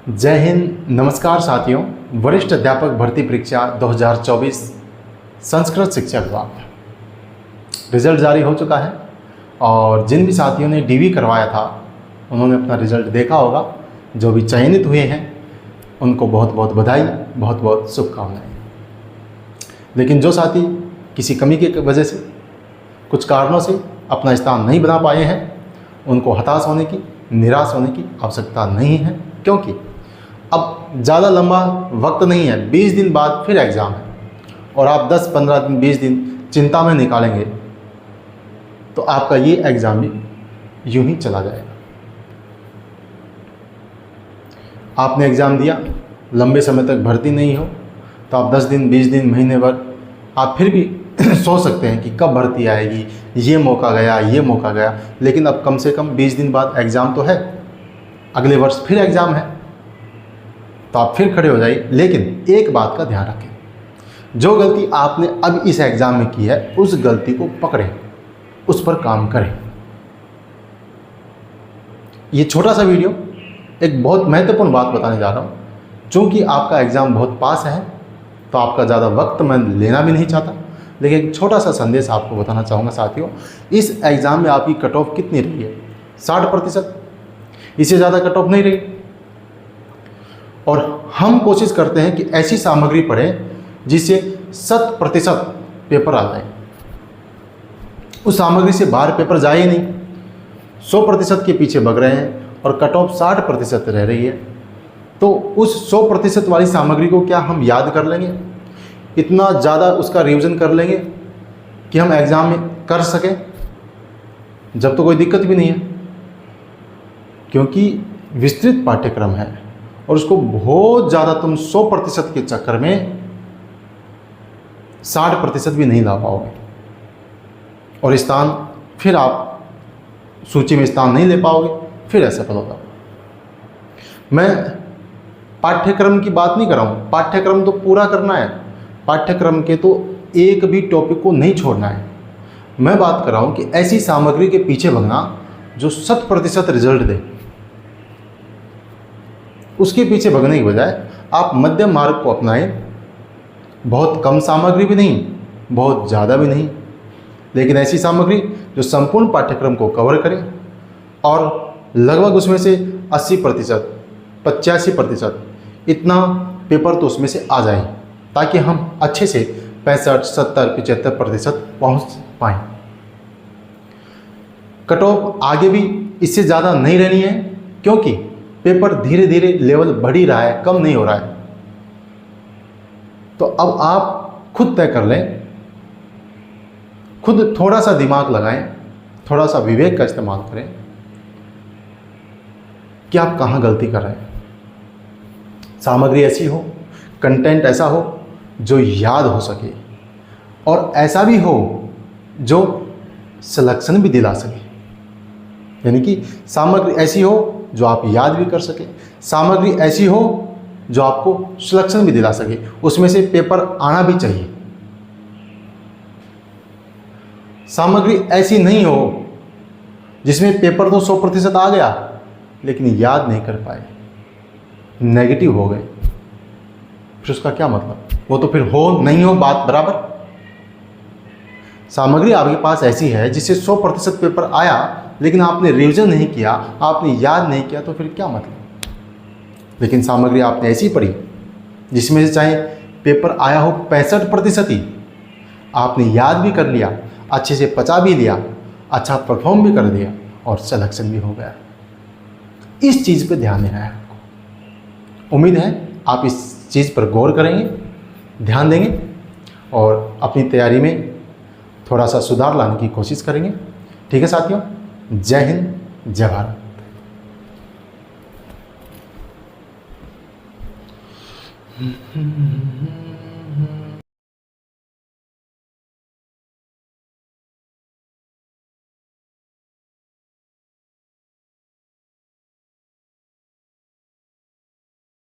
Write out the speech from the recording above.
जय हिंद, नमस्कार साथियों। वरिष्ठ अध्यापक भर्ती परीक्षा 2024 संस्कृत शिक्षा विभाग रिजल्ट जारी हो चुका है और जिन भी साथियों ने डीवी करवाया था उन्होंने अपना रिजल्ट देखा होगा। जो भी चयनित हुए हैं उनको बहुत बहुत बधाई, बहुत बहुत शुभकामनाएं। लेकिन जो साथी किसी कमी की वजह से, कुछ कारणों से अपना स्थान नहीं बना पाए हैं, उनको हताश होने की, निराश होने की आवश्यकता नहीं है, क्योंकि अब ज़्यादा लंबा वक्त नहीं है। 20 दिन बाद फिर एग्ज़ाम है और आप 10-15 दिन, 20 दिन चिंता में निकालेंगे तो आपका ये एग्ज़ाम भी यूं ही चला जाएगा। आपने एग्ज़ाम दिया, लंबे समय तक भर्ती नहीं हो तो आप 10 दिन, 20 दिन, महीने भर आप फिर भी सोच सकते हैं कि कब भर्ती आएगी, ये मौका गया, ये मौका गया। लेकिन अब कम से कम 20 दिन बाद एग्ज़ाम तो है, अगले वर्ष फिर एग्ज़ाम है, तो आप फिर खड़े हो जाइए। लेकिन एक बात का ध्यान रखें, जो गलती आपने अब इस एग्ज़ाम में की है उस गलती को पकड़ें, उस पर काम करें। ये छोटा सा वीडियो एक बहुत महत्वपूर्ण बात बताने जा रहा हूँ। चूँकि आपका एग्ज़ाम बहुत पास है तो आपका ज़्यादा वक्त मैं लेना भी नहीं चाहता, लेकिन एक छोटा सा संदेश आपको बताना चाहूँगा साथियों। इस एग्ज़ाम में आपकी कट ऑफ कितनी रही है? 60%, इससे ज़्यादा कट ऑफ नहीं रही। और हम कोशिश करते हैं कि ऐसी सामग्री पढ़ें जिससे 100% पेपर आ जाए। उस सामग्री से बाहर पेपर जाए ही नहीं, 100% के पीछे भाग रहे हैं और कट ऑफ 60% रह रही है। तो उस 100% वाली सामग्री को क्या हम याद कर लेंगे? इतना ज़्यादा उसका रिवीजन कर लेंगे कि हम एग्ज़ाम में कर सकें? जब तो कोई दिक्कत भी नहीं है, क्योंकि विस्तृत पाठ्यक्रम है और उसको बहुत ज़्यादा तुम 100% के चक्कर में 60% भी नहीं ला पाओगे और स्थान फिर आप सूची में स्थान नहीं ले पाओगे, फिर असफल होगा। मैं पाठ्यक्रम की बात नहीं कर रहा हूँ, पाठ्यक्रम तो पूरा करना है, पाठ्यक्रम के तो एक भी टॉपिक को नहीं छोड़ना है। मैं बात कर रहा हूँ कि ऐसी सामग्री के पीछे भागना जो 100% रिजल्ट दे, उसके पीछे भगने की बजाय आप मध्यम मार्ग को अपनाएं। बहुत कम सामग्री भी नहीं, बहुत ज़्यादा भी नहीं, लेकिन ऐसी सामग्री जो संपूर्ण पाठ्यक्रम को कवर करे और लगभग उसमें से 80%, 85% इतना पेपर तो उसमें से आ जाए, ताकि हम अच्छे से 65, 70, 75% पहुँच पाएँ। कट ऑफ आगे भी इससे ज़्यादा नहीं रहनी है, क्योंकि पेपर धीरे धीरे लेवल बढ़ ही रहा है, कम नहीं हो रहा है। तो अब आप खुद तय कर लें, खुद थोड़ा सा दिमाग लगाएं, थोड़ा सा विवेक का इस्तेमाल करें कि आप कहाँ गलती कर रहे हैं। सामग्री ऐसी हो, कंटेंट ऐसा हो जो याद हो सके, और ऐसा भी हो जो सिलेक्शन भी दिला सके। यानी कि सामग्री ऐसी हो जो आप याद भी कर सके, सामग्री ऐसी हो जो आपको सिलेक्शन भी दिला सके, उसमें से पेपर आना भी चाहिए। सामग्री ऐसी नहीं हो जिसमें पेपर तो 100% आ गया लेकिन याद नहीं कर पाए, नेगेटिव हो गए, फिर उसका क्या मतलब? वो तो फिर हो नहीं हो बात बराबर। सामग्री आपके पास ऐसी है जिससे 100% पेपर आया लेकिन आपने रिवीजन नहीं किया, आपने याद नहीं किया, तो फिर क्या मतलब? लेकिन सामग्री आपने ऐसी पढ़ी जिसमें से चाहे पेपर आया हो 65% ही, आपने याद भी कर लिया, अच्छे से पचा भी लिया, अच्छा परफॉर्म भी कर दिया और सिलेक्शन भी हो गया। इस चीज़ पे ध्यान देना है आपको। उम्मीद है आप इस चीज़ पर गौर करेंगे, ध्यान देंगे और अपनी तैयारी में थोड़ा सा सुधार लाने की कोशिश करेंगे। ठीक है साथियों, जय हिंद, जय भारत।